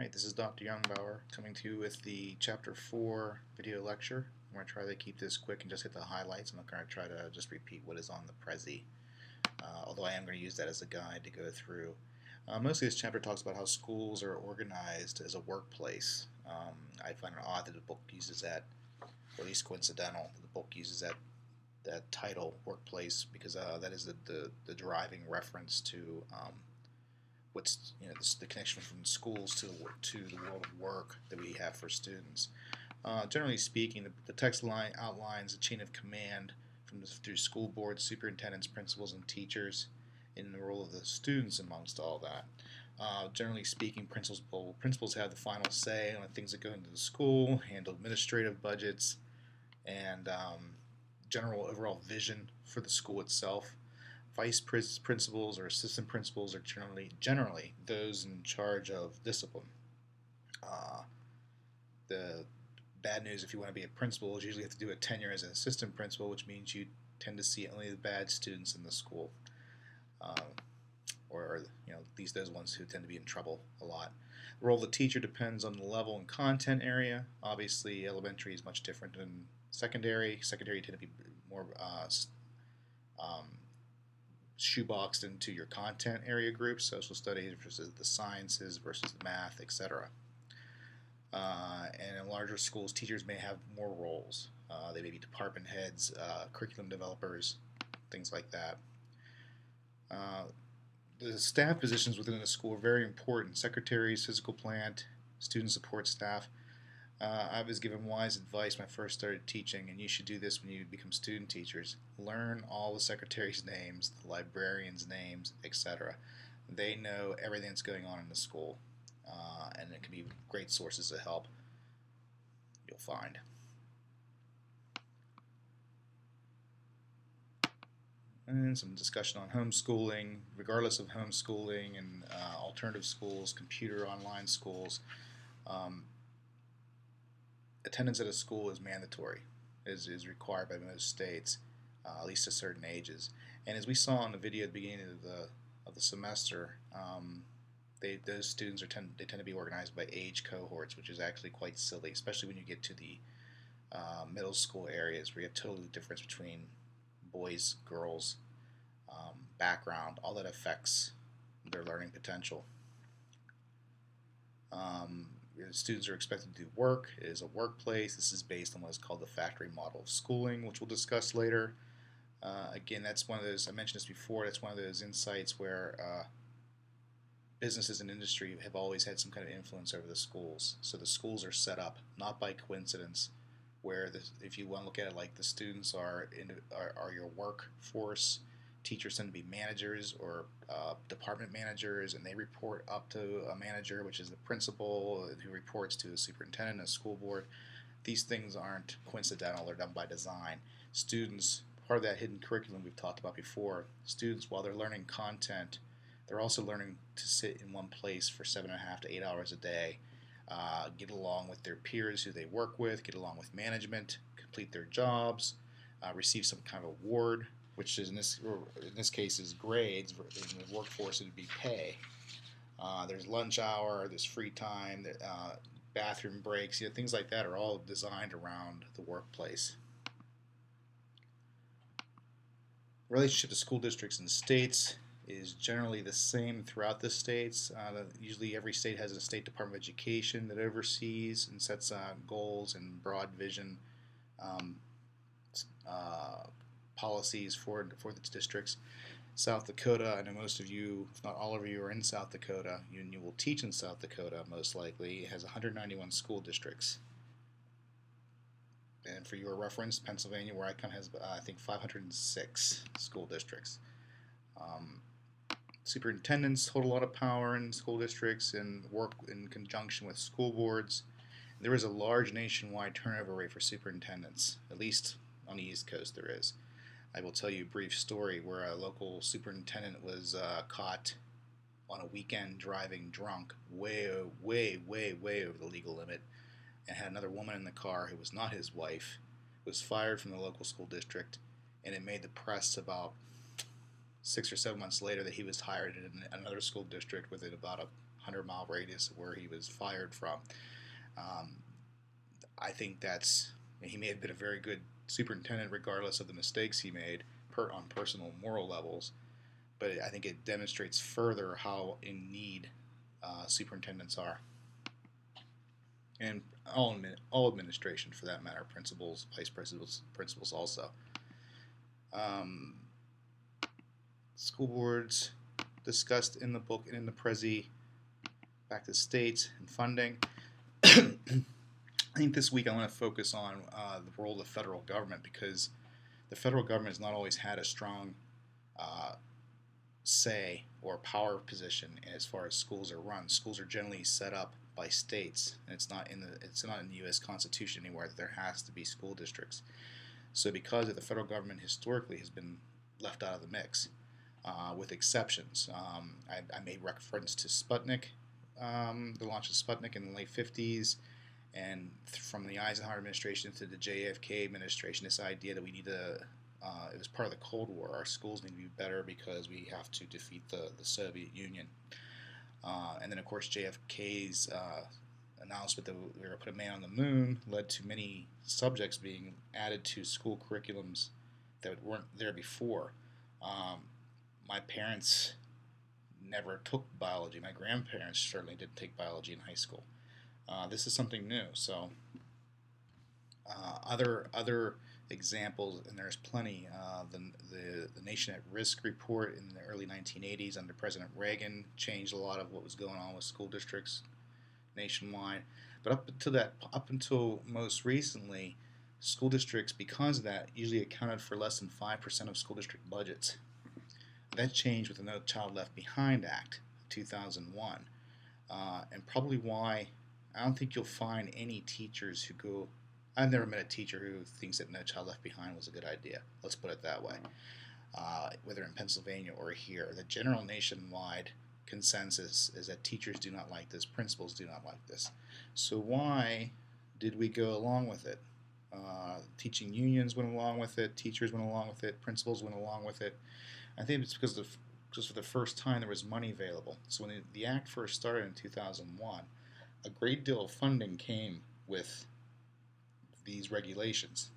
Alright, this is Dr. Youngbauer coming to you with the Chapter 4 video lecture. I'm going to try to keep this quick and just hit the highlights. I'm not going to try to just repeat what is on the Prezi, although I am going to use that as a guide to go through. Mostly this chapter talks about how schools are organized as a workplace. I find it odd that the book uses that, or at least coincidental, that the book uses that title, workplace, because that is the driving reference to what's the connection from schools to the world of work that we have for students. Generally speaking, the text line outlines a chain of command through school boards, superintendents, principals, and teachers, in the role of the students amongst all that. Generally speaking, principals have the final say on things that go into the school, handle administrative budgets, and general overall vision for the school itself. Vice principals or assistant principals are generally those in charge of discipline. The bad news, if you want to be a principal, is usually you have to do a tenure as an assistant principal, which means you tend to see only the bad students in the school, or at least those ones who tend to be in trouble a lot. The role of the teacher depends on the level and content area. Obviously, elementary is much different than secondary. Secondary tend to be more shoeboxed into your content area groups, social studies versus the sciences versus the math, etc. And in larger schools, teachers may have more roles. They may be department heads, curriculum developers, things like that. The staff positions within the school are very important. Secretaries, physical plant, student support staff. I was given wise advice when I first started teaching, and you should do this when you become student teachers. Learn all the secretaries' names, the librarians' names, etc. They know everything that's going on in the school, and it can be great sources of help, you'll find. And some discussion on homeschooling. Regardless of homeschooling and alternative schools, computer online schools, attendance at a school is mandatory, is required by most states, at least to certain ages. And as we saw in the video at the beginning of the semester, those students tend to be organized by age cohorts, which is actually quite silly, especially when you get to the middle school areas where you have totally difference between boys, girls, background, all that affects their learning potential. Students are expected to do work. It is a workplace. This is based on what is called the factory model of schooling, which we'll discuss later. Again, that's one of those, I mentioned this before, that's one of those insights where businesses and industry have always had some kind of influence over the schools. So the schools are set up, not by coincidence, where if you want to look at it like the students are your workforce, teachers tend to be managers or department managers, and they report up to a manager, which is the principal, who reports to a superintendent, a school board. These things aren't coincidental, they're done by design. Students, part of that hidden curriculum we've talked about before, students, while they're learning content, they're also learning to sit in one place for 7.5 to 8 hours a day, get along with their peers who they work with, get along with management, complete their jobs, receive some kind of award, which is in this case is grades. In the workforce, it would be pay. There's lunch hour, there's free time, bathroom breaks, things like that are all designed around the workplace. Relationship to school districts and states is generally the same throughout the states. Usually every state has a state department of education that oversees and sets goals and broad vision policies for the districts. South Dakota, I know most of you, if not all of you, are in South Dakota. You will teach in South Dakota, most likely. It has 191 school districts. And for your reference, Pennsylvania, where I come, has I think 506 school districts. Superintendents hold a lot of power in school districts and work in conjunction with school boards. There is a large nationwide turnover rate for superintendents, at least on the East Coast there is. I will tell you a brief story where a local superintendent was caught on a weekend driving drunk way over the legal limit, and had another woman in the car who was not his wife, was fired from the local school district, and it made the press about 6 or 7 months later that he was hired in another school district within about a 100-mile radius of where he was fired from. Um, I think he may have been a very good superintendent regardless of the mistakes he made on personal moral levels, but I think it demonstrates further how in need superintendents are, and all administration for that matter, principals, vice principals also. Um, School boards discussed in the book and in the Prezi. Back to states and funding. I think this week I want to focus on the role of the federal government, because the federal government has not always had a strong say or power position as far as schools are run. Schools are generally set up by states, and it's not in the U.S. Constitution anywhere that there has to be school districts. So because of the federal government historically has been left out of the mix, with exceptions. I made reference to Sputnik, the launch of Sputnik in the late 50s, and from the Eisenhower administration to the JFK administration, this idea that we need to, it was part of the Cold War, our schools need to be better because we have to defeat the Soviet Union. And then, of course, JFK's announcement that we were going to put a man on the moon led to many subjects being added to school curriculums that weren't there before. My parents never took biology. My grandparents certainly didn't take biology in high school. This is something new. So other examples, and there's plenty. The Nation at Risk report in the early 1980s under President Reagan changed a lot of what was going on with school districts nationwide. But up until most recently, school districts, because of that, usually accounted for less than 5% of school district budgets. That changed with the No Child Left Behind Act of 2001, and probably why I don't think you'll find any teachers who go. I've never met a teacher who thinks that No Child Left Behind was a good idea. Let's put it that way. Whether in Pennsylvania or here, the general nationwide consensus is that teachers do not like this, principals do not like this. So why did we go along with it? Teaching unions went along with it, teachers went along with it, principals went along with it. I think it's because for the first time there was money available. So when the act first started in 2001, a great deal of funding came with these regulations.